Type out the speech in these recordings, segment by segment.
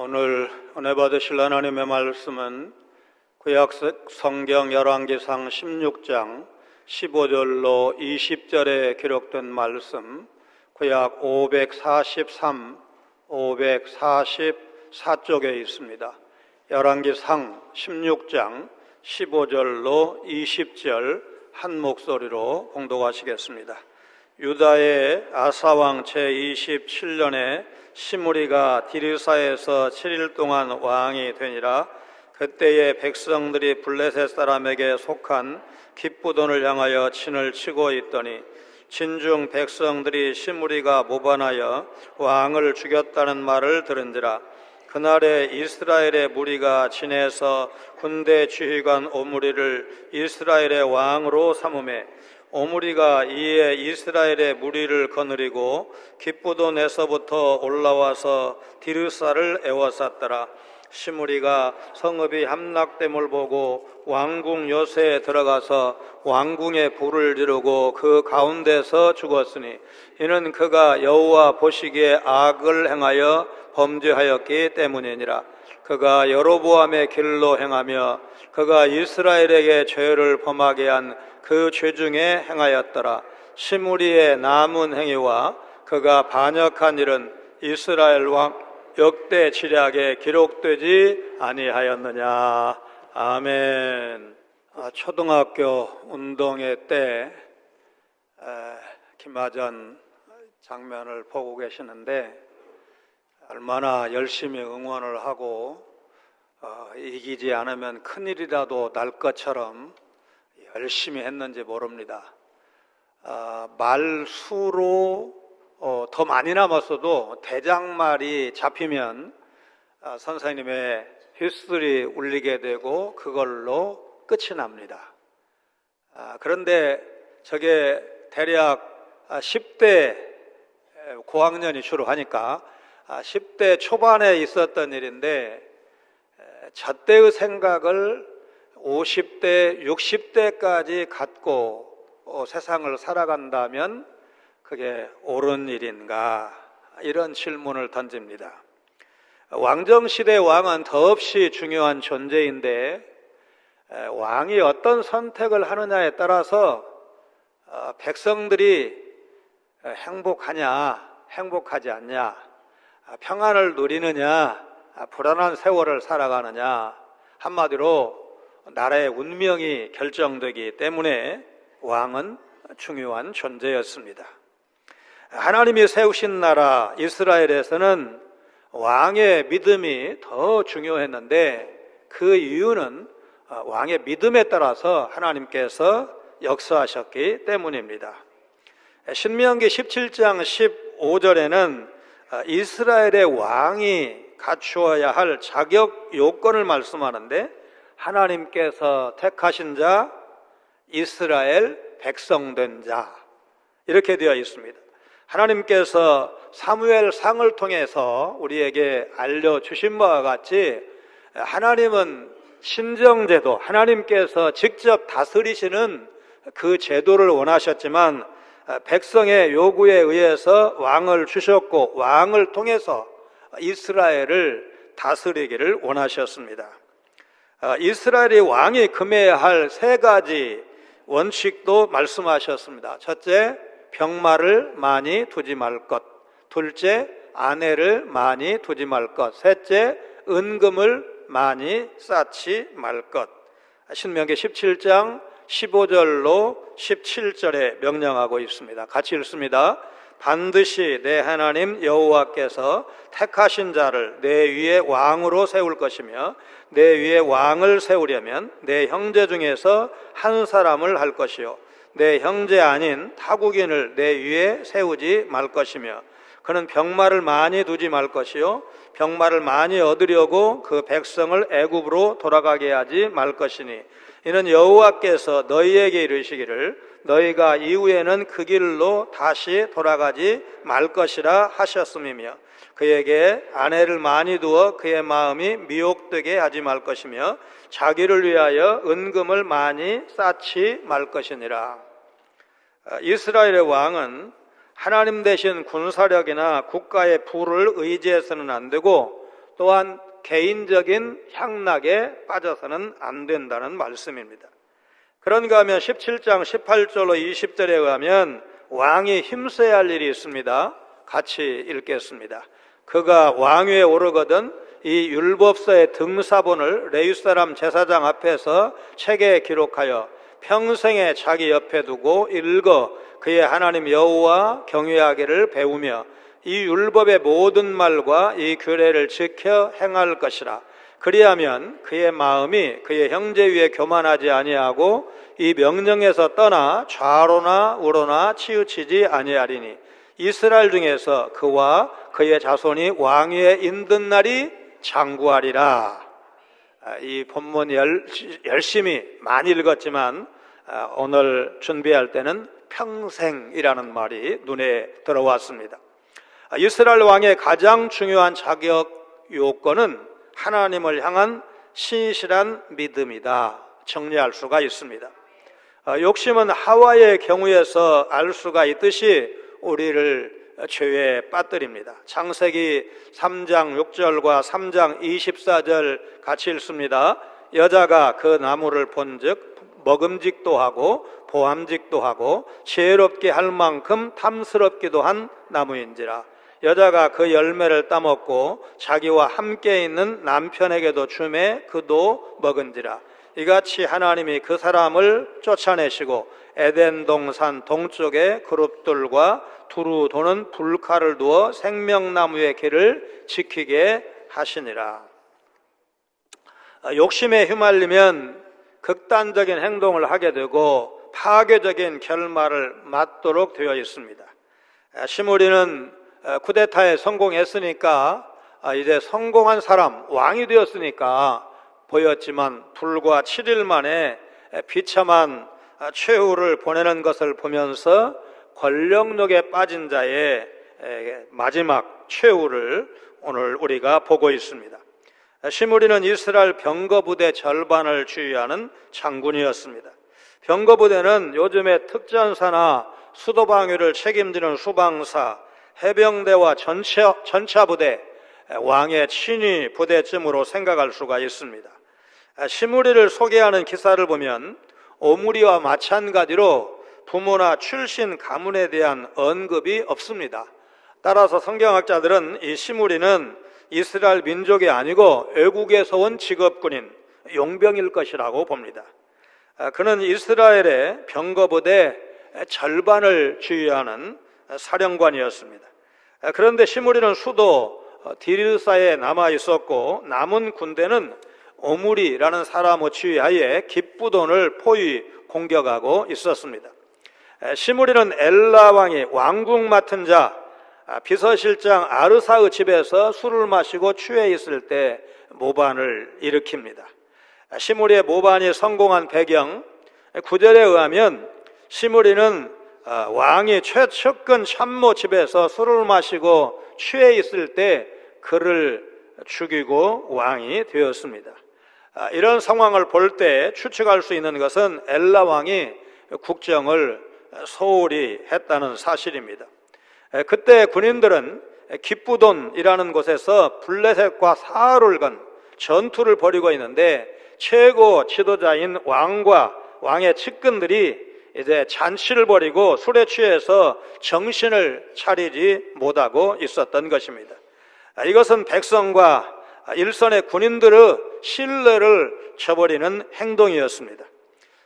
오늘 은혜 받으실 하나님의 말씀은 구약 성경 열왕기상 16장 15절로 20절에 기록된 말씀, 구약 543, 544쪽에 있습니다. 열왕기상 16장 15절로 20절 한 목소리로 봉독하시겠습니다. 유다의 아사왕 제27년에 시므리가 디르사에서 7일 동안 왕이 되니라. 그때에 백성들이 블레셋 사람에게 속한 깃부돈을 향하여 진을 치고 있더니 진중 백성들이 시므리가 모반하여 왕을 죽였다는 말을 들은지라. 그날에 이스라엘의 무리가 진에서 군대 지휘관 오므리를 이스라엘의 왕으로 삼음에 오므리가 이에 이스라엘의 무리를 거느리고 깃부돈에서부터 올라와서 디르사를 에워쌌더라. 시므리가 성읍이 함락됨을 보고 왕궁 요새에 들어가서 왕궁에 불을 지르고 그 가운데서 죽었으니 이는 그가 여호와 보시기에 악을 행하여 범죄하였기 때문이니라. 그가 여로보암의 길로 행하며 그가 이스라엘에게 죄를 범하게 한 그 죄 중에 행하였더라. 시므리의 남은 행위와 그가 반역한 일은 이스라엘 왕 역대 지략에 기록되지 아니하였느냐. 아멘. 초등학교 운동회 때 김하전 장면을 보고 계시는데 얼마나 열심히 응원을 하고 이기지 않으면 큰일이라도 날 것처럼 열심히 했는지 모릅니다. 말수로 더 많이 남았어도 대장말이 잡히면 선생님의 휘슬이 울리게 되고 그걸로 끝이 납니다. 그런데 저게 대략 10대 고학년이 주로 하니까 10대 초반에 있었던 일인데 저때의 생각을 50대, 60대까지 갖고 세상을 살아간다면 그게 옳은 일인가? 이런 질문을 던집니다. 왕정시대 왕은 더없이 중요한 존재인데 왕이 어떤 선택을 하느냐에 따라서 백성들이 행복하냐, 행복하지 않냐, 평안을 누리느냐, 불안한 세월을 살아가느냐, 한마디로 나라의 운명이 결정되기 때문에 왕은 중요한 존재였습니다. 하나님이 세우신 나라 이스라엘에서는 왕의 믿음이 더 중요했는데 그 이유는 왕의 믿음에 따라서 하나님께서 역사하셨기 때문입니다. 신명기 17장 15절에는 이스라엘의 왕이 갖추어야 할 자격 요건을 말씀하는데 하나님께서 택하신 자, 이스라엘 백성된 자, 이렇게 되어 있습니다. 하나님께서 사무엘상을 통해서 우리에게 알려주신 바와 같이 하나님은 신정제도, 하나님께서 직접 다스리시는 그 제도를 원하셨지만 백성의 요구에 의해서 왕을 주셨고 왕을 통해서 이스라엘을 다스리기를 원하셨습니다. 이스라엘의 왕이 금해야 할 세 가지 원칙도 말씀하셨습니다. 첫째, 병마를 많이 두지 말 것. 둘째, 아내를 많이 두지 말 것. 셋째, 은금을 많이 쌓지 말 것. 신명기 17장 15절로 17절에 명령하고 있습니다. 같이 읽습니다. 반드시 내 하나님 여호와께서 택하신 자를 내 위에 왕으로 세울 것이며 내 위에 왕을 세우려면 내 형제 중에서 한 사람을 할 것이요 내 형제 아닌 타국인을 내 위에 세우지 말 것이며 그는 병마를 많이 두지 말 것이요 병마를 많이 얻으려고 그 백성을 애굽으로 돌아가게 하지 말 것이니 이는 여호와께서 너희에게 이르시기를 너희가 이후에는 그 길로 다시 돌아가지 말 것이라 하셨음이며 그에게 아내를 많이 두어 그의 마음이 미혹되게 하지 말 것이며 자기를 위하여 은금을 많이 쌓지 말 것이니라. 이스라엘의 왕은 하나님 대신 군사력이나 국가의 부를 의지해서는 안 되고 또한 개인적인 향락에 빠져서는 안 된다는 말씀입니다. 그런가 하면 17장 18절로 20절에 의하면 왕이 힘써야 할 일이 있습니다. 같이 읽겠습니다. 그가 왕위에 오르거든 이 율법서의 등사본을 레위 사람 제사장 앞에서 책에 기록하여 평생에 자기 옆에 두고 읽어 그의 하나님 여호와 경외하기를 배우며 이 율법의 모든 말과 이 규례를 지켜 행할 것이라. 그리하면 그의 마음이 그의 형제 위에 교만하지 아니하고 이 명령에서 떠나 좌로나 우로나 치우치지 아니하리니 이스라엘 중에서 그와 그의 자손이 왕위에 있는 날이 장구하리라. 이 본문 열심히 많이 읽었지만 오늘 준비할 때는 평생이라는 말이 눈에 들어왔습니다. 이스라엘 왕의 가장 중요한 자격 요건은 하나님을 향한 신실한 믿음이다. 정리할 수가 있습니다. 욕심은 하와의 경우에서 알 수가 있듯이 우리를 죄에 빠뜨립니다. 창세기 3장 6절과 3장 24절 같이 읽습니다. 여자가 그 나무를 본즉 먹음직도 하고 보암직도 하고 지혜롭게 할 만큼 탐스럽기도 한 나무인지라. 여자가 그 열매를 따먹고 자기와 함께 있는 남편에게도 주매 그도 먹은지라. 이같이 하나님이 그 사람을 쫓아내시고 에덴 동산 동쪽에 그룹들과 두루 도는 불칼을 두어 생명나무의 길을 지키게 하시니라. 욕심에 휘말리면 극단적인 행동을 하게 되고 파괴적인 결말을 맞도록 되어 있습니다. 시므리는 쿠데타에 성공했으니까 이제 성공한 사람, 왕이 되었으니까 보였지만 불과 7일 만에 비참한 최후를 보내는 것을 보면서 권력욕에 빠진 자의 마지막 최후를 오늘 우리가 보고 있습니다. 시므리는 이스라엘 병거부대 절반을 지휘하는 장군이었습니다. 병거부대는 요즘의 특전사나 수도방위를 책임지는 수방사, 해병대와 전차부대, 왕의 친위 부대쯤으로 생각할 수가 있습니다. 시므리를 소개하는 기사를 보면 오므리와 마찬가지로 부모나 출신 가문에 대한 언급이 없습니다. 따라서 성경학자들은 이 시므리는 이스라엘 민족이 아니고 외국에서 온 직업군인, 용병일 것이라고 봅니다. 그는 이스라엘의 병거부대 절반을 지휘하는 사령관이었습니다. 그런데 시므리는 수도 디르사에 남아 있었고 남은 군대는 오므리라는 사람의 지휘하에 기쁘돈을 포위 공격하고 있었습니다. 시므리는 엘라 왕이 왕궁 맡은 자 비서실장 아르사의 집에서 술을 마시고 취해 있을 때 모반을 일으킵니다. 시므리의 모반이 성공한 배경 9절에 의하면 시므리는 왕이 최측근 참모 집에서 술을 마시고 취해 있을 때 그를 죽이고 왕이 되었습니다. 이런 상황을 볼 때 추측할 수 있는 것은 엘라 왕이 국정을 소홀히 했다는 사실입니다. 그때 군인들은 기쁘돈이라는 곳에서 블레셋과 사흘을 건 전투를 벌이고 있는데 최고 지도자인 왕과 왕의 측근들이 이제 잔치를 벌이고 술에 취해서 정신을 차리지 못하고 있었던 것입니다. 이것은 백성과 일선의 군인들의 신뢰를 저버리는 행동이었습니다.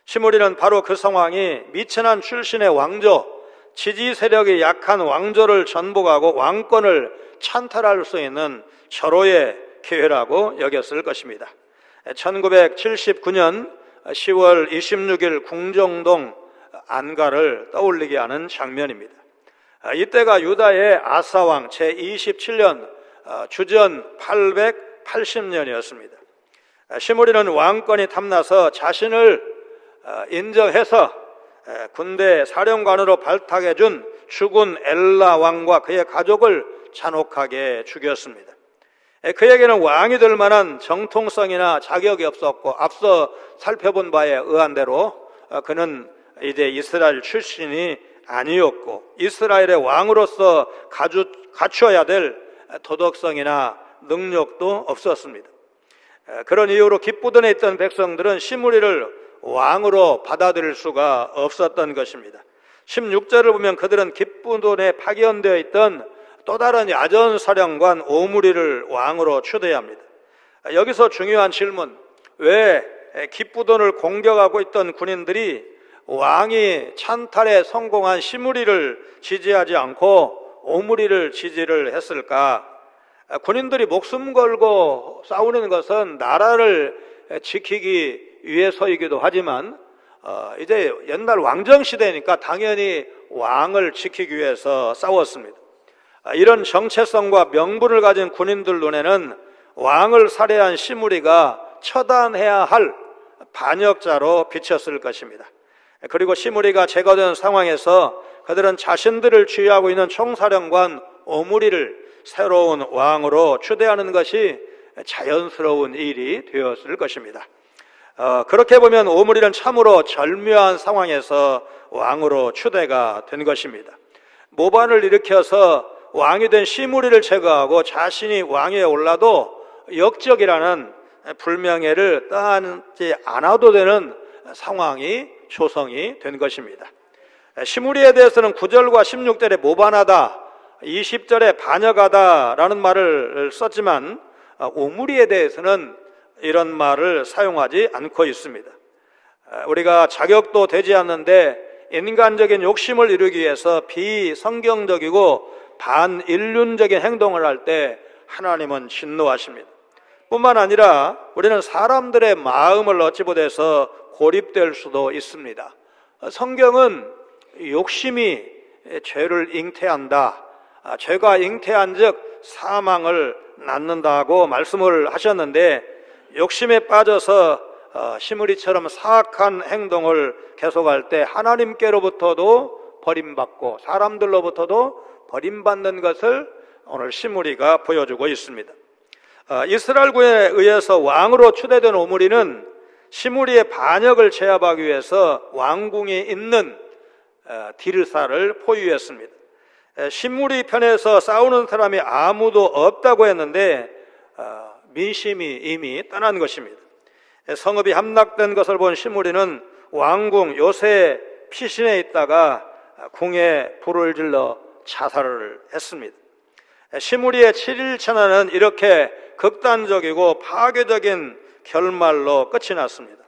시므리는 바로 그 상황이 미천한 출신의 왕조, 지지 세력이 약한 왕조를 전복하고 왕권을 찬탈할 수 있는 절호의 기회라고 여겼을 것입니다. 1979년 10월 26일 궁정동 안가를 떠올리게 하는 장면입니다. 이때가 유다의 아사왕 제27년 주전 880년이었습니다. 시므리는 왕권이 탐나서 자신을 인정해서 군대 사령관으로 발탁해준 죽은 엘라 왕과 그의 가족을 잔혹하게 죽였습니다. 그에게는 왕이 될 만한 정통성이나 자격이 없었고 앞서 살펴본 바에 의한 대로 그는 이제 이스라엘 출신이 아니었고 이스라엘의 왕으로서 갖추어야 될 도덕성이나 능력도 없었습니다. 그런 이유로 기쁘던에 있던 백성들은 시므리를 왕으로 받아들일 수가 없었던 것입니다. 16절을 보면 그들은 기쁘돈에 파견되어 있던 또 다른 야전사령관 오므리를 왕으로 추대합니다. 여기서 중요한 질문, 왜 기쁘돈을 공격하고 있던 군인들이 왕이 찬탈에 성공한 시므리를 지지하지 않고 오므리를 지지를 했을까? 군인들이 목숨 걸고 싸우는 것은 나라를 지키기 위해서이기도 하지만 이제 옛날 왕정 시대니까 당연히 왕을 지키기 위해서 싸웠습니다. 이런 정체성과 명분을 가진 군인들 눈에는 왕을 살해한 시므리가 처단해야 할 반역자로 비쳤을 것입니다. 그리고 시므리가 제거된 상황에서 그들은 자신들을 지휘하고 있는 총사령관 오므리를 새로운 왕으로 추대하는 것이 자연스러운 일이 되었을 것입니다. 그렇게 보면 오므리는 참으로 절묘한 상황에서 왕으로 추대가 된 것입니다. 모반을 일으켜서 왕이 된 시므리를 제거하고 자신이 왕위에 올라도 역적이라는 불명예를 떠안지 않아도 되는 상황이 조성이 된 것입니다. 시므리에 대해서는 9절과 16절에 모반하다, 20절에 반역하다라는 말을 썼지만 오므리에 대해서는 이런 말을 사용하지 않고 있습니다. 우리가 자격도 되지 않는데 인간적인 욕심을 이루기 위해서 비성경적이고 반인륜적인 행동을 할 때 하나님은 진노하십니다. 뿐만 아니라 우리는 사람들의 마음을 어찌 보돼서 고립될 수도 있습니다. 성경은 욕심이 죄를 잉태한다, 죄가 잉태한 즉 사망을 낳는다고 말씀을 하셨는데, 욕심에 빠져서 시므리처럼 사악한 행동을 계속할 때 하나님께로부터도 버림받고 사람들로부터도 버림받는 것을 오늘 시므리가 보여주고 있습니다. 이스라엘군에 의해서 왕으로 추대된 오므리는 시므리의 반역을 제압하기 위해서 왕궁이 있는 디르사를 포위했습니다. 시므리 편에서 싸우는 사람이 아무도 없다고 했는데 민심이 이미 떠난 것입니다. 성읍이 함락된 것을 본 시므리는 왕궁 요새 피신에 있다가 궁에 불을 질러 자살을 했습니다. 시므리의 7일 천하는 이렇게 극단적이고 파괴적인 결말로 끝이 났습니다.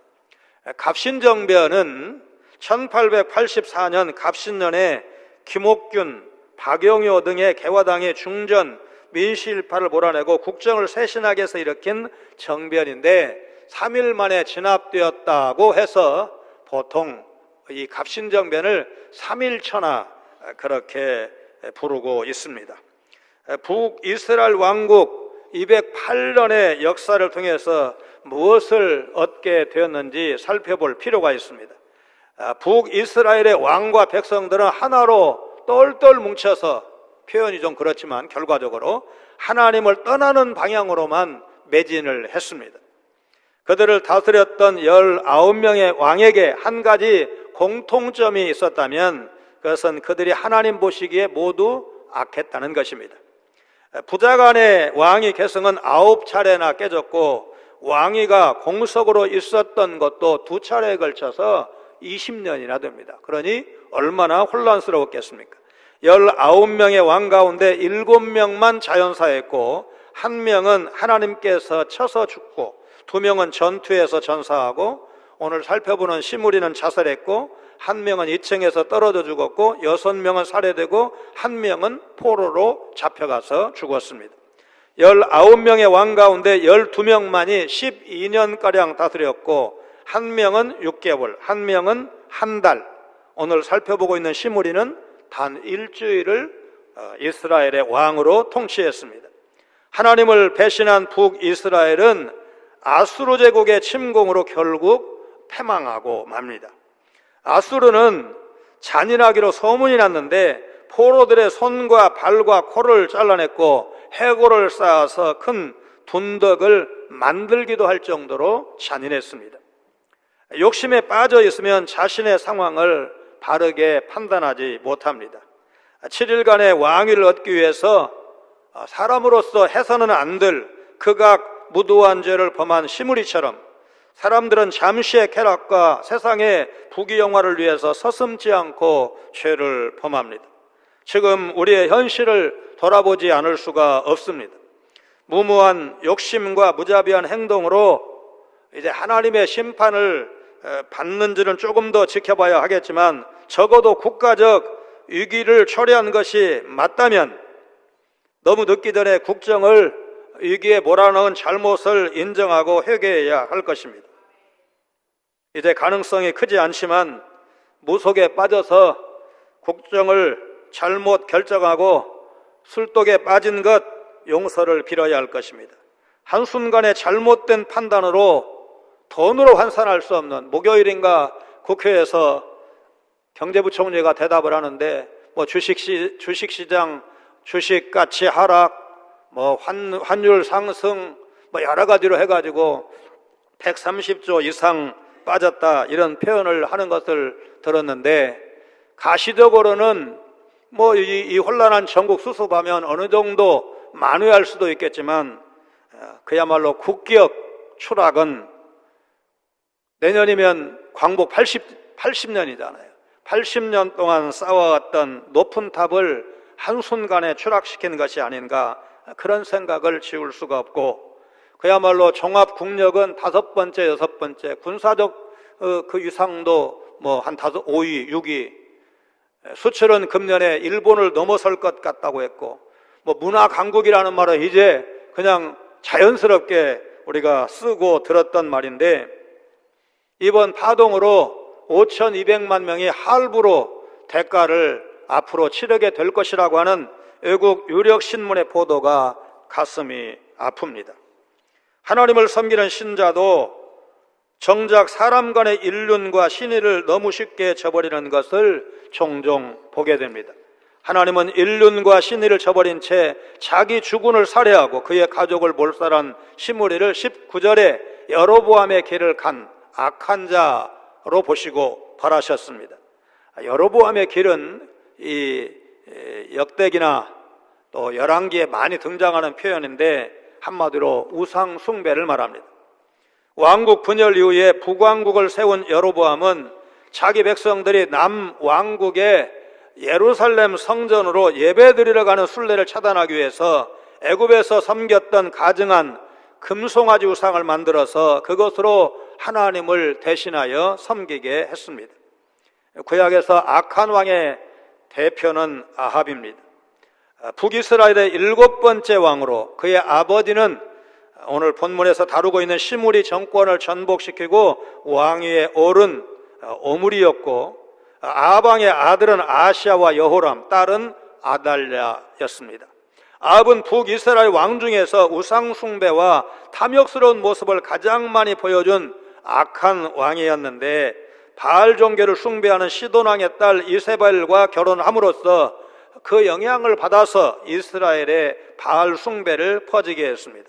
갑신정변은 1884년 갑신년에 김옥균, 박영효 등의 개화당의 중전 민시일파를 몰아내고 국정을 쇄신하기 위해서 일으킨 정변인데 3일 만에 진압되었다고 해서 보통 이 갑신정변을 3일천하 그렇게 부르고 있습니다. 북이스라엘 왕국 208년의 역사를 통해서 무엇을 얻게 되었는지 살펴볼 필요가 있습니다. 북이스라엘의 왕과 백성들은 하나로 똘똘 뭉쳐서, 표현이 좀 그렇지만 결과적으로 하나님을 떠나는 방향으로만 매진을 했습니다. 그들을 다스렸던 19명의 왕에게 한 가지 공통점이 있었다면 그것은 그들이 하나님 보시기에 모두 악했다는 것입니다. 부자간의 왕위 계승은 9차례나 깨졌고 왕위가 공석으로 있었던 것도 2차례에 걸쳐서 20년이나 됩니다. 그러니 얼마나 혼란스러웠겠습니까? 19명의 왕 가운데 7명만 자연사했고 1명은 하나님께서 쳐서 죽고 2명은 전투에서 전사하고, 오늘 살펴보는 시므리는 자살했고 1명은 2층에서 떨어져 죽었고 6명은 살해되고 1명은 포로로 잡혀가서 죽었습니다. 19명의 왕 가운데 12명만이 12년가량 다스렸고 1명은 6개월, 1명은 한 달, 오늘 살펴보고 있는 시므리는 단 일주일을 이스라엘의 왕으로 통치했습니다. 하나님을 배신한 북이스라엘은 아수르 제국의 침공으로 결국 패망하고 맙니다. 아수르는 잔인하기로 소문이 났는데 포로들의 손과 발과 코를 잘라냈고 해골을 쌓아서 큰 둔덕을 만들기도 할 정도로 잔인했습니다. 욕심에 빠져 있으면 자신의 상황을 바르게 판단하지 못합니다. 7일간의 왕위를 얻기 위해서 사람으로서 해서는 안 될 극악 무도한 죄를 범한 시므리처럼 사람들은 잠시의 쾌락과 세상의 부귀영화를 위해서 서슴지 않고 죄를 범합니다. 지금 우리의 현실을 돌아보지 않을 수가 없습니다. 무모한 욕심과 무자비한 행동으로 이제 하나님의 심판을 받는지는 조금 더 지켜봐야 하겠지만, 적어도 국가적 위기를 초래한 것이 맞다면 너무 늦기 전에 국정을 위기에 몰아넣은 잘못을 인정하고 회개해야 할 것입니다. 이제 가능성이 크지 않지만 무속에 빠져서 국정을 잘못 결정하고 술독에 빠진 것 용서를 빌어야 할 것입니다. 한순간의 잘못된 판단으로 돈으로 환산할 수 없는, 목요일인가 국회에서 경제부총리가 대답을 하는데 주식시장 주식가치 하락, 환율 상승, 여러 가지로 해가지고 130조 이상 빠졌다, 이런 표현을 하는 것을 들었는데, 가시적으로는 이 혼란한 전국 수습하면 어느 정도 만회할 수도 있겠지만, 그야말로 국격 추락은 내년이면 광복 80년이잖아요. 80년 동안 쌓아왔던 높은 탑을 한순간에 추락시킨 것이 아닌가, 그런 생각을 지울 수가 없고, 그야말로 종합국력은 5번째, 6번째, 군사적 그 위상도 한 5위, 6위, 수출은 금년에 일본을 넘어설 것 같다고 했고, 문화 강국이라는 말은 이제 그냥 자연스럽게 우리가 쓰고 들었던 말인데, 이번 파동으로 5,200만 명이 할부로 대가를 앞으로 치르게 될 것이라고 하는 외국 유력 신문의 보도가 가슴이 아픕니다. 하나님을 섬기는 신자도 정작 사람 간의 인륜과 신의를 너무 쉽게 저버리는 것을 종종 보게 됩니다. 하나님은 인륜과 신의를 저버린 채 자기 주군을 살해하고 그의 가족을 몰살한 시므리를 19절에 여로보암의 길을 간 악한 자로 보시고 벌하셨습니다. 여로보암의 길은 이 역대기나 또 열왕기에 많이 등장하는 표현인데, 한마디로 우상 숭배를 말합니다. 왕국 분열 이후에 북왕국을 세운 여로보암은 자기 백성들이 남왕국의 예루살렘 성전으로 예배드리러 가는 순례를 차단하기 위해서 애굽에서 섬겼던 가증한 금송아지 우상을 만들어서 그것으로 하나님을 대신하여 섬기게 했습니다. 구약에서 악한 왕의 대표는 아합입니다. 북이스라엘의 7번째 왕으로, 그의 아버지는 오늘 본문에서 다루고 있는 시므리 정권을 전복시키고 왕위에 오른 오므리였고, 아합왕의 아들은 아시아와 여호람, 딸은 아달랴였습니다. 아합은 북이스라엘 왕 중에서 우상 숭배와 탐욕스러운 모습을 가장 많이 보여준 악한 왕이었는데, 바알 종교를 숭배하는 시돈 왕의 딸 이세벨과 결혼함으로써 그 영향을 받아서 이스라엘의 바알 숭배를 퍼지게 했습니다.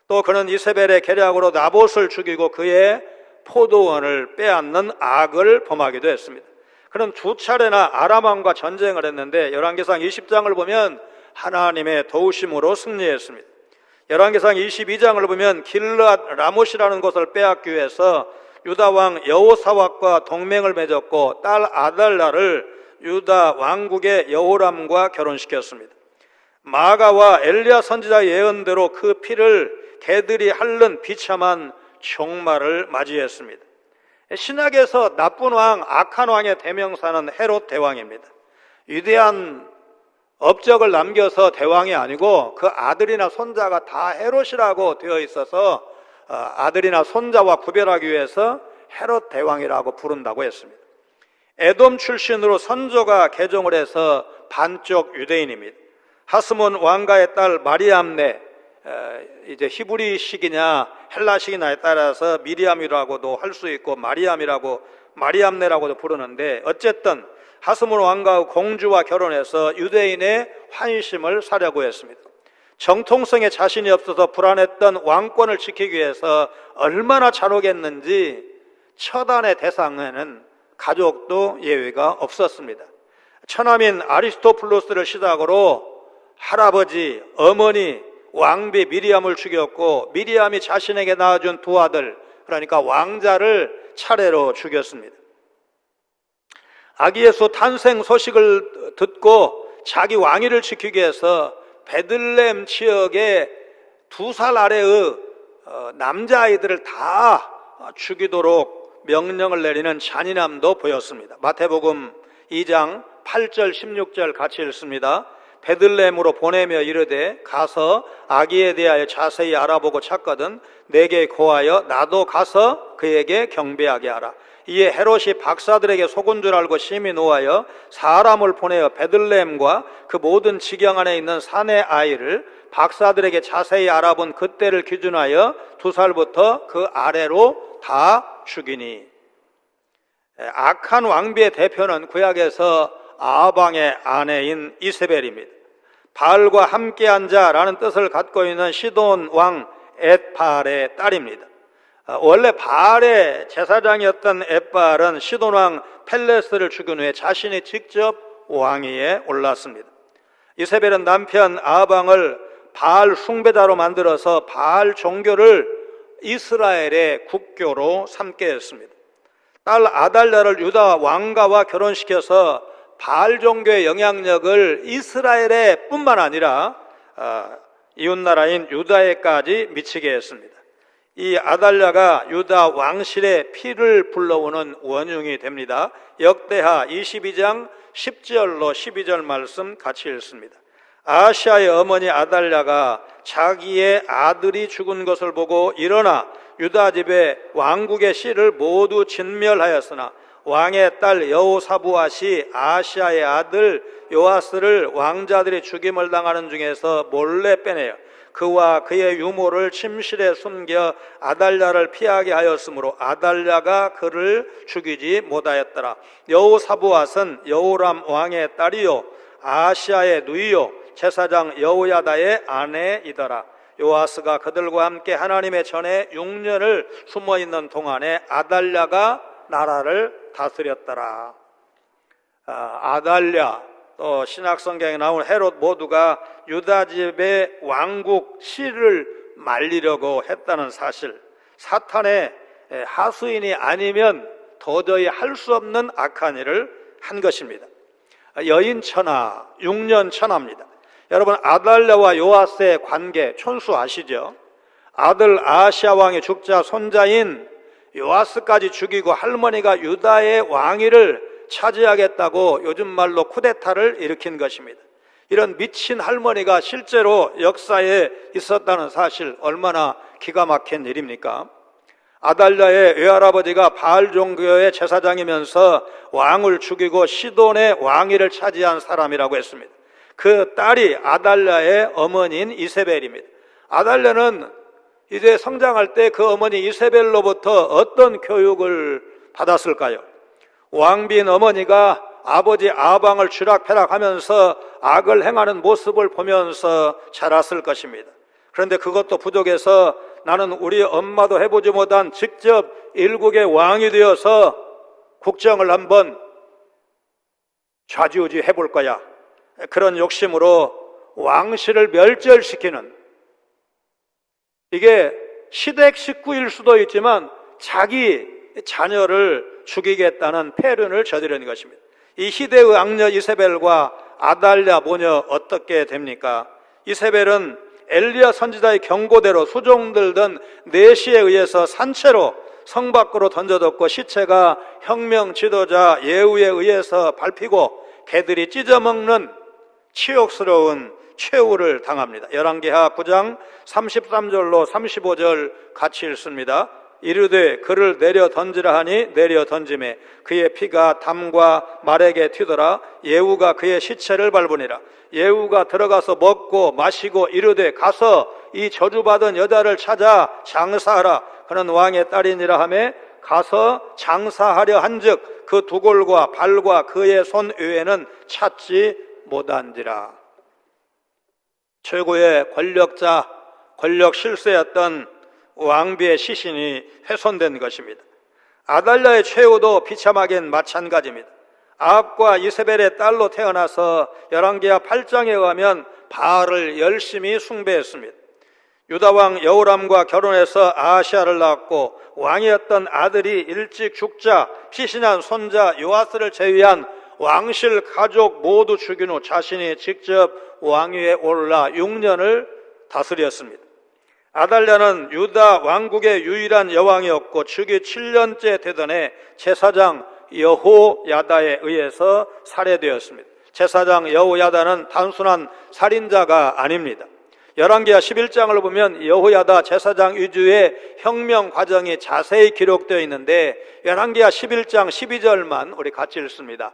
또 그는 이세벨의 계략으로 나봇을 죽이고 그의 포도원을 빼앗는 악을 범하기도 했습니다. 그는 2차례나 아람 왕과 전쟁을 했는데, 열왕기상 20장을 보면 하나님의 도우심으로 승리했습니다. 열왕기상 22장을 보면 길르앗 라못이라는 곳을 빼앗기 위해서 유다 왕 여호사밧과 동맹을 맺었고, 딸 아달랴를 유다 왕국의 여호람과 결혼시켰습니다. 마가와 엘리야 선지자의 예언대로 그 피를 개들이 핥는 비참한 종말을 맞이했습니다. 신약에서 나쁜 왕, 악한 왕의 대명사는 헤롯 대왕입니다. 위대한 업적을 남겨서 대왕이 아니고 그 아들이나 손자가 다 헤롯이라고 되어 있어서 아들이나 손자와 구별하기 위해서 헤롯 대왕이라고 부른다고 했습니다. 에돔 출신으로 선조가 개종을 해서 반쪽 유대인입니다. 하스몬 왕가의 딸 마리암네, 이제 히브리식이냐 헬라식이냐에 따라서 미리암이라고도 할 수 있고 마리암네라고도 부르는데, 어쨌든 하스몬 왕가의 공주와 결혼해서 유대인의 환심을 사려고 했습니다. 정통성에 자신이 없어서 불안했던 왕권을 지키기 위해서 얼마나 잔혹했는지 처단의 대상에는 가족도 예외가 없었습니다. 처남인 아리스토플로스를 시작으로 할아버지, 어머니, 왕비 미리암을 죽였고 미리암이 자신에게 낳아준 두 아들, 그러니까 왕자를 차례로 죽였습니다. 아기 예수 탄생 소식을 듣고 자기 왕위를 지키기 위해서 베들레헴 지역의 2살 아래의 남자아이들을 다 죽이도록 명령을 내리는 잔인함도 보였습니다. 마태복음 2장 8절 16절 같이 읽습니다. 베들레헴으로 보내며 이르되 가서 아기에 대하여 자세히 알아보고 찾거든 내게 고하여 나도 가서 그에게 경배하게 하라. 이에 헤롯이 박사들에게 속은 줄 알고 심히 노하여 사람을 보내어 베들레헴과 그 모든 지경 안에 있는 산의 아이를 박사들에게 자세히 알아본 그때를 기준하여 2살부터 그 아래로 다 죽이니. 악한 왕비의 대표는 구약에서 아방의 아내인 이세벨입니다. 바알과 함께한 자라는 뜻을 갖고 있는 시돈 왕 엣발의 딸입니다. 원래 바알의 제사장이었던 엣발은 시돈 왕 펠레스를 죽인 후에 자신이 직접 왕위에 올랐습니다. 이세벨은 남편 아방을 바알 숭배자로 만들어서 바알 종교를 이스라엘의 국교로 삼게 했습니다. 딸 아달랴를 유다 왕가와 결혼시켜서 바알 종교의 영향력을 이스라엘에 뿐만 아니라 이웃나라인 유다에까지 미치게 했습니다. 이 아달랴가 유다 왕실의 피를 불러오는 원흉이 됩니다. 역대하 22장 10절로 12절 말씀 같이 읽습니다. 아시아의 어머니 아달랴가 자기의 아들이 죽은 것을 보고 일어나 유다 집의 왕국의 씨를 모두 진멸하였으나 왕의 딸 여호사부앗이 아시아의 아들 요아스를 왕자들이 죽임을 당하는 중에서 몰래 빼내어 그와 그의 유모를 침실에 숨겨 아달랴를 피하게 하였으므로 아달랴가 그를 죽이지 못하였더라. 여호사부앗은 여호람 왕의 딸이요 아시아의 누이요 제사장 여호야다의 아내이더라. 요아스가 그들과 함께 하나님의 전에 6년을 숨어있는 동안에 아달랴가 나라를 다스렸더라. 아달랴 또 신약성경에 나온 헤롯 모두가 유다집의 왕국 씨를 말리려고 했다는 사실, 사탄의 하수인이 아니면 도저히 할 수 없는 악한 일을 한 것입니다. 여인천하, 6년 천하입니다. 여러분, 아달랴와 요아스의 관계 촌수 아시죠? 아들 아시아 왕의 죽자 손자인 요아스까지 죽이고 할머니가 유다의 왕위를 차지하겠다고 요즘 말로 쿠데타를 일으킨 것입니다. 이런 미친 할머니가 실제로 역사에 있었다는 사실, 얼마나 기가 막힌 일입니까? 아달랴의 외할아버지가 바알 종교의 제사장이면서 왕을 죽이고 시돈의 왕위를 차지한 사람이라고 했습니다. 그 딸이 아달랴의 어머니인 이세벨입니다. 아달랴는 이제 성장할 때 그 어머니 이세벨로부터 어떤 교육을 받았을까요? 왕비인 어머니가 아버지 아방을 쥐락펴락하면서 악을 행하는 모습을 보면서 자랐을 것입니다. 그런데 그것도 부족해서 나는 우리 엄마도 해보지 못한 직접 일국의 왕이 되어서 국정을 한번 좌지우지 해볼 거야, 그런 욕심으로 왕실을 멸절시키는, 이게 시댁 식구일 수도 있지만 자기 자녀를 죽이겠다는 패륜을 저지르는 것입니다. 이 희대의 악녀 이세벨과 아달랴 모녀 어떻게 됩니까? 이세벨은 엘리야 선지자의 경고대로 수종들 든 내시에 의해서 산채로 성 밖으로 던져졌고 시체가 혁명 지도자 예후에 의해서 밟히고 개들이 찢어먹는 치욕스러운 최후를 당합니다. 열왕기하 9장 33절로 35절 같이 읽습니다. 이르되 그를 내려 던지라 하니 내려 던짐에 그의 피가 담과 말에게 튀더라. 예후가 그의 시체를 밟으니라. 예후가 들어가서 먹고 마시고 이르되 가서 이 저주받은 여자를 찾아 장사하라. 그는 왕의 딸이니라 하매 가서 장사하려 한즉 그 두골과 발과 그의 손 외에는 찾지 못한지라. 최고의 권력자, 권력 실세였던 왕비의 시신이 훼손된 것입니다. 아달랴의 최후도 비참하긴 마찬가지입니다. 아합과 이세벨의 딸로 태어나서 열왕기하 8장에 의하면 바알을 열심히 숭배했습니다. 유다왕 여호람과 결혼해서 아하시아를 낳았고 왕이었던 아들이 일찍 죽자 피신한 손자 요아스를 제외한 왕실 가족 모두 죽인 후 자신이 직접 왕위에 올라 6년을 다스렸습니다. 아달랴는 유다 왕국의 유일한 여왕이었고 즉위 7년째 되던 해 제사장 여호야다에 의해서 살해되었습니다. 제사장 여호야다는 단순한 살인자가 아닙니다. 열왕기하 11장을 보면 여호야다 제사장 위주의 혁명 과정이 자세히 기록되어 있는데 열왕기하 11장 12절만 우리 같이 읽습니다.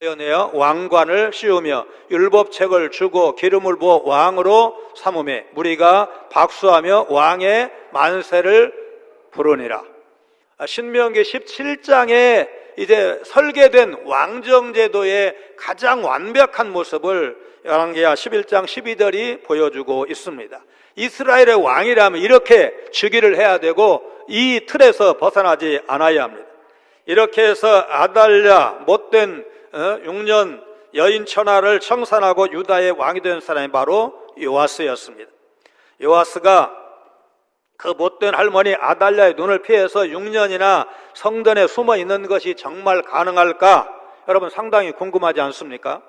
연하여 왕관을 씌우며 율법책을 주고 기름을 부어 왕으로 삼음에 무리가 박수하며 왕의 만세를 부르니라. 신명기 17장에 이제 설계된 왕정제도의 가장 완벽한 모습을 열왕기하 11장 12절이 보여주고 있습니다. 이스라엘의 왕이라면 이렇게 즉위를 해야 되고 이 틀에서 벗어나지 않아야 합니다. 이렇게 해서 아달랴 못된 6년 여인 천하를 청산하고 유다의 왕이 된 사람이 바로 요아스였습니다. 요아스가 그 못된 할머니 아달랴의 눈을 피해서 6년이나 성전에 숨어 있는 것이 정말 가능할까? 여러분 상당히 궁금하지 않습니까?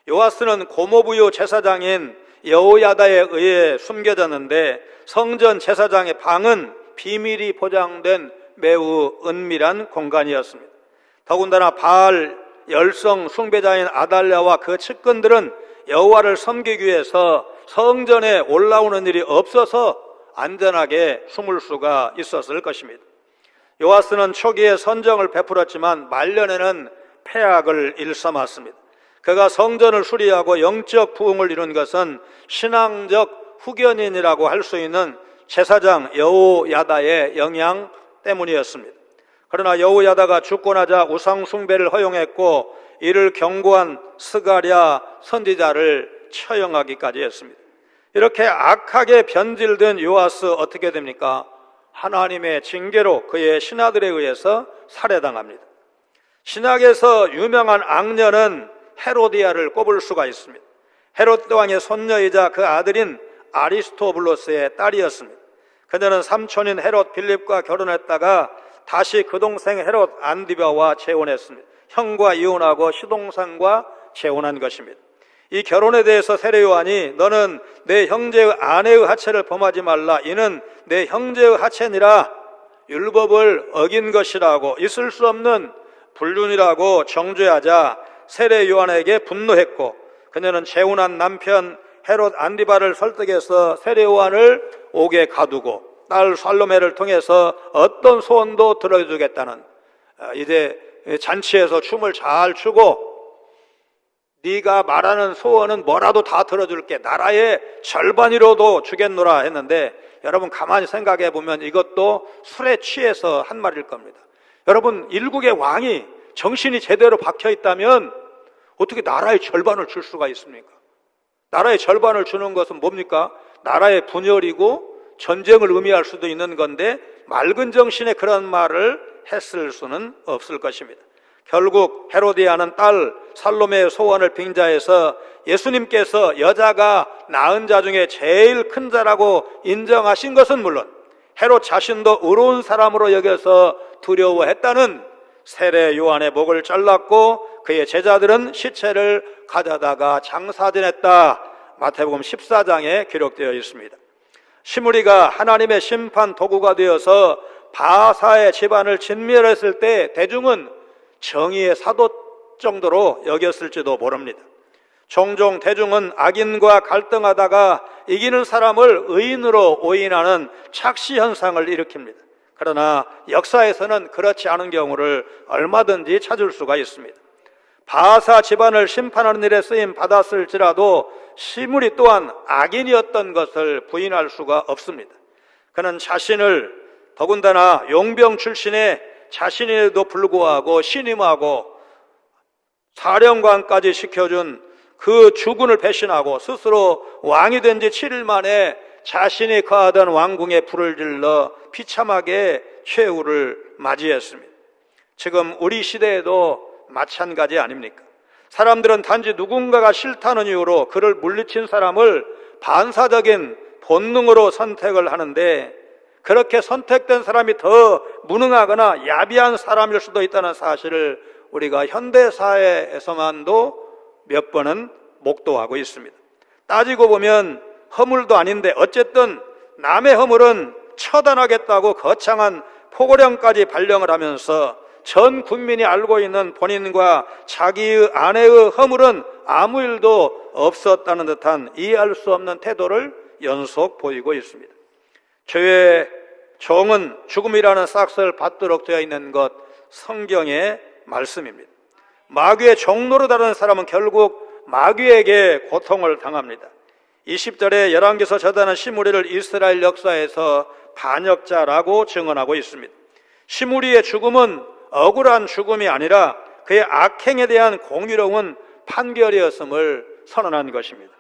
요아스는 고모부요 제사장인 여호야다에 의해 숨겨졌는데 성전 제사장의 방은 비밀이 보장된 매우 은밀한 공간이었습니다. 더군다나 바알 열성 숭배자인 아달랴와 그 측근들은 여호와를 섬기기 위해서 성전에 올라오는 일이 없어서 안전하게 숨을 수가 있었을 것입니다. 요아스는 초기에 선정을 베풀었지만 말년에는 패악을 일삼았습니다. 그가 성전을 수리하고 영적 부흥을 이룬 것은 신앙적 후견인이라고 할 수 있는 제사장 여호야다의 영향 때문이었습니다. 그러나 여호야다가 죽고 나자 우상 숭배를 허용했고 이를 경고한 스가랴 선지자를 처형하기까지 했습니다. 이렇게 악하게 변질된 요아스 어떻게 됩니까? 하나님의 징계로 그의 신하들에 의해서 살해당합니다. 신학에서 유명한 악녀는 헤로디아를 꼽을 수가 있습니다. 헤롯 왕의 손녀이자 그 아들인 아리스토블로스의 딸이었습니다. 그녀는 삼촌인 헤롯 빌립과 결혼했다가 다시 그 동생 헤롯 안디바와 재혼했습니다. 형과 이혼하고 시동생과 재혼한 것입니다. 이 결혼에 대해서 세례 요한이 너는 내 형제의 아내의 하체를 범하지 말라. 이는 내 형제의 하체니라. 율법을 어긴 것이라고 있을 수 없는 불륜이라고 정죄하자 세례 요한에게 분노했고 그녀는 재혼한 남편 헤롯 안디바를 설득해서 세례 요한을 옥에 가두고 딸 살로메를 통해서 어떤 소원도 들어주겠다는 이제 잔치에서 춤을 잘 추고 네가 말하는 소원은 뭐라도 다 들어줄게 나라의 절반이라도 주겠노라 했는데 여러분 가만히 생각해 보면 이것도 술에 취해서 한 말일 겁니다. 여러분 일국의 왕이 정신이 제대로 박혀 있다면 어떻게 나라의 절반을 줄 수가 있습니까? 나라의 절반을 주는 것은 뭡니까? 나라의 분열이고 전쟁을 의미할 수도 있는 건데 맑은 정신에 그런 말을 했을 수는 없을 것입니다. 결국 헤로디아는 딸 살로메의 소원을 빙자해서 예수님께서 여자가 낳은 자 중에 제일 큰 자라고 인정하신 것은 물론 헤롯 자신도 의로운 사람으로 여겨서 두려워했다는 세례 요한의 목을 잘랐고 그의 제자들은 시체를 가져다가 장사지냈다. 마태복음 14장에 기록되어 있습니다. 시므리가 하나님의 심판 도구가 되어서 바사의 집안을 진멸했을 때 대중은 정의의 사도 정도로 여겼을지도 모릅니다. 종종 대중은 악인과 갈등하다가 이기는 사람을 의인으로 오인하는 착시 현상을 일으킵니다. 그러나 역사에서는 그렇지 않은 경우를 얼마든지 찾을 수가 있습니다. 바사 집안을 심판하는 일에 쓰임 받았을지라도 시므리 또한 악인이었던 것을 부인할 수가 없습니다. 그는 자신을 더군다나 용병 출신의 자신에도 불구하고 신임하고 사령관까지 시켜준 그 주군을 배신하고 스스로 왕이 된 지 7일 만에 자신이 거하던 왕궁에 불을 질러 비참하게 최후를 맞이했습니다. 지금 우리 시대에도 마찬가지 아닙니까? 사람들은 단지 누군가가 싫다는 이유로 그를 물리친 사람을 반사적인 본능으로 선택을 하는데, 그렇게 선택된 사람이 더 무능하거나 야비한 사람일 수도 있다는 사실을 우리가 현대사회에서만도 몇 번은 목도하고 있습니다. 따지고 보면 허물도 아닌데 어쨌든 남의 허물은 처단하겠다고 거창한 포고령까지 발령을 하면서 전 국민이 알고 있는 본인과 자기의 아내의 허물은 아무 일도 없었다는 듯한 이해할 수 없는 태도를 연속 보이고 있습니다. 죄의 종은 죽음이라는 싹스를 받도록 되어 있는 것, 성경의 말씀입니다. 마귀의 종로로 다루는 사람은 결국 마귀에게 고통을 당합니다. 20절에 열왕기서 저자는 시므리를 이스라엘 역사에서 반역자라고 증언하고 있습니다. 시므리의 죽음은 억울한 죽음이 아니라 그의 악행에 대한 공의로운 판결이었음을 선언한 것입니다.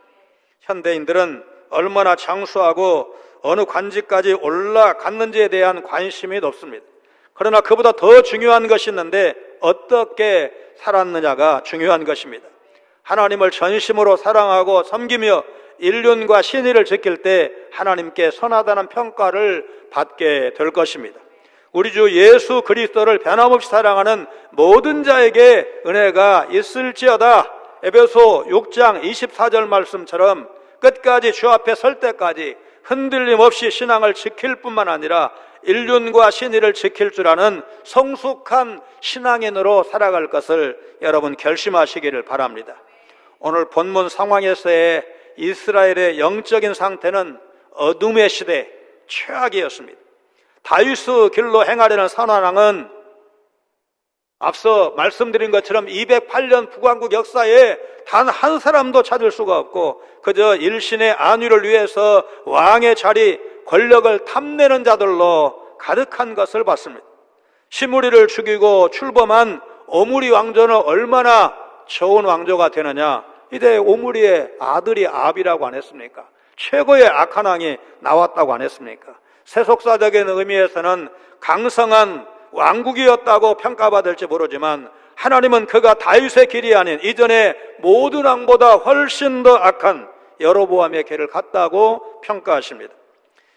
현대인들은 얼마나 장수하고 어느 관직까지 올라갔는지에 대한 관심이 높습니다. 그러나 그보다 더 중요한 것이 있는데 어떻게 살았느냐가 중요한 것입니다. 하나님을 전심으로 사랑하고 섬기며 인륜과 신의를 지킬 때 하나님께 선하다는 평가를 받게 될 것입니다. 우리 주 예수 그리스도를 변함없이 사랑하는 모든 자에게 은혜가 있을지어다. 에베소 6장 24절 말씀처럼 끝까지 주 앞에 설 때까지 흔들림 없이 신앙을 지킬 뿐만 아니라 인륜과 신의를 지킬 줄 아는 성숙한 신앙인으로 살아갈 것을 여러분 결심하시기를 바랍니다. 오늘 본문 상황에서의 이스라엘의 영적인 상태는 어둠의 시대, 최악이었습니다. 다윗의 길로 행하려는 선왕은 앞서 말씀드린 것처럼 208년 북왕국 역사에 단 한 사람도 찾을 수가 없고 그저 일신의 안위를 위해서 왕의 자리, 권력을 탐내는 자들로 가득한 것을 봤습니다. 시므리를 죽이고 출범한 오므리 왕조는 얼마나 좋은 왕조가 되느냐. 이때 오므리의 아들이 압이라고 안 했습니까? 최고의 악한 왕이 나왔다고 안 했습니까? 세속사적인 의미에서는 강성한 왕국이었다고 평가받을지 모르지만 하나님은 그가 다윗의 길이 아닌 이전의 모든 왕보다 훨씬 더 악한 여로보암의 길을 갔다고 평가하십니다.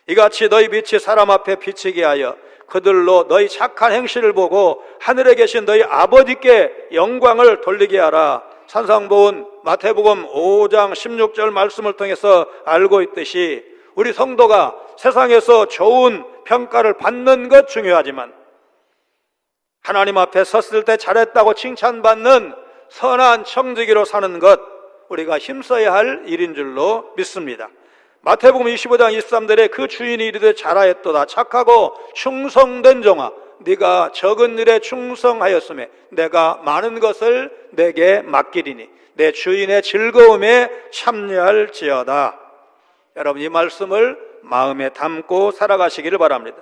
이같이 너희 빛이 사람 앞에 비치게 하여 그들로 너희 착한 행실을 보고 하늘에 계신 너희 아버지께 영광을 돌리게 하라. 산상보은 마태복음 5장 16절 말씀을 통해서 알고 있듯이 우리 성도가 세상에서 좋은 평가를 받는 것 중요하지만 하나님 앞에 섰을 때 잘했다고 칭찬받는 선한 청지기로 사는 것 우리가 힘써야 할 일인 줄로 믿습니다. 마태복음 25장 23절에 그 주인이 이르되 잘하였도다. 착하고 충성된 종아, 네가 적은 일에 충성하였음에 내가 많은 것을 내게 맡기리니 내 주인의 즐거움에 참여할지어다. 여러분, 이 말씀을 마음에 담고 살아가시기를 바랍니다.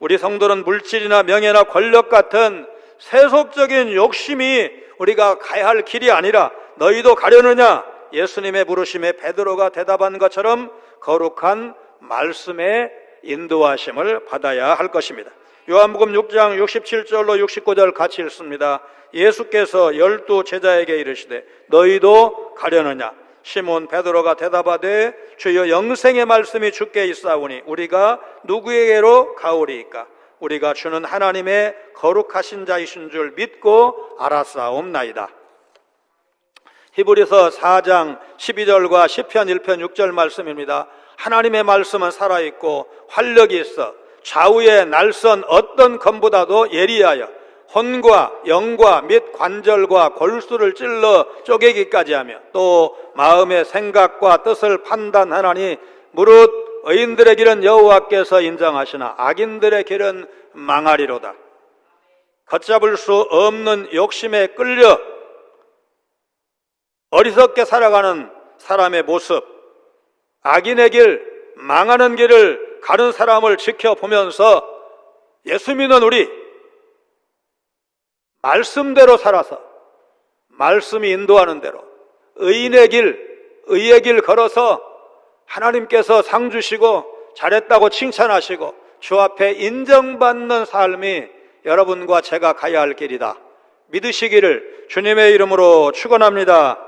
우리 성도는 물질이나 명예나 권력 같은 세속적인 욕심이 우리가 가야 할 길이 아니라 너희도 가려느냐? 예수님의 부르심에 베드로가 대답한 것처럼 거룩한 말씀의 인도하심을 받아야 할 것입니다. 요한복음 6장 67절로 69절 같이 읽습니다. 예수께서 12 제자에게 이르시되 너희도 가려느냐? 시몬 베드로가 대답하되 주여 영생의 말씀이 주께 있사오니 우리가 누구에게로 가오리이까? 우리가 주는 하나님의 거룩하신 자이신 줄 믿고 알았사옵나이다. 히브리서 4장 12절과 시편 1편 6절 말씀입니다. 하나님의 말씀은 살아있고 활력이 있어 좌우의 날선 어떤 검보다도 예리하여 혼과 영과 및 관절과 골수를 찔러 쪼개기까지 하며 또 마음의 생각과 뜻을 판단하나니 무릇 의인들의 길은 여호와께서 인정하시나 악인들의 길은 망하리로다. 걷잡을 수 없는 욕심에 끌려 어리석게 살아가는 사람의 모습, 악인의 길, 망하는 길을 가는 사람을 지켜보면서 예수 믿는 우리 말씀대로 살아서 말씀이 인도하는 대로 의인의 길, 의의 길 걸어서 하나님께서 상 주시고 잘했다고 칭찬하시고 주 앞에 인정받는 삶이 여러분과 제가 가야 할 길이다 믿으시기를 주님의 이름으로 축원합니다.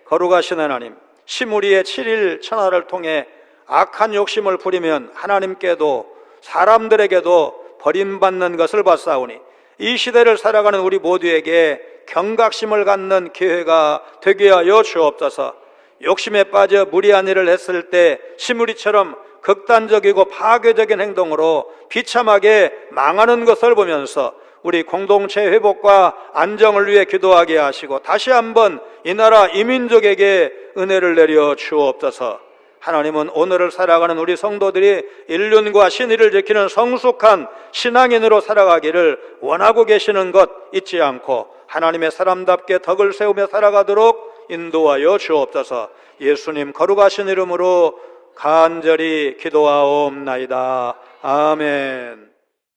거룩하신 하나님, 시므리의 7일 천하를 통해 악한 욕심을 부리면 하나님께도 사람들에게도 버림받는 것을 봤사오니 이 시대를 살아가는 우리 모두에게 경각심을 갖는 기회가 되게 하여 주옵소서. 욕심에 빠져 무리한 일을 했을 때 시므리처럼 극단적이고 파괴적인 행동으로 비참하게 망하는 것을 보면서 우리 공동체 회복과 안정을 위해 기도하게 하시고 다시 한번 이 나라 이민족에게 은혜를 내려 주옵소서. 하나님은 오늘을 살아가는 우리 성도들이 인륜과 신의를 지키는 성숙한 신앙인으로 살아가기를 원하고 계시는 것 잊지 않고 하나님의 사람답게 덕을 세우며 살아가도록 인도하여 주옵소서. 예수님 거룩하신 이름으로 간절히 기도하옵나이다. 아멘.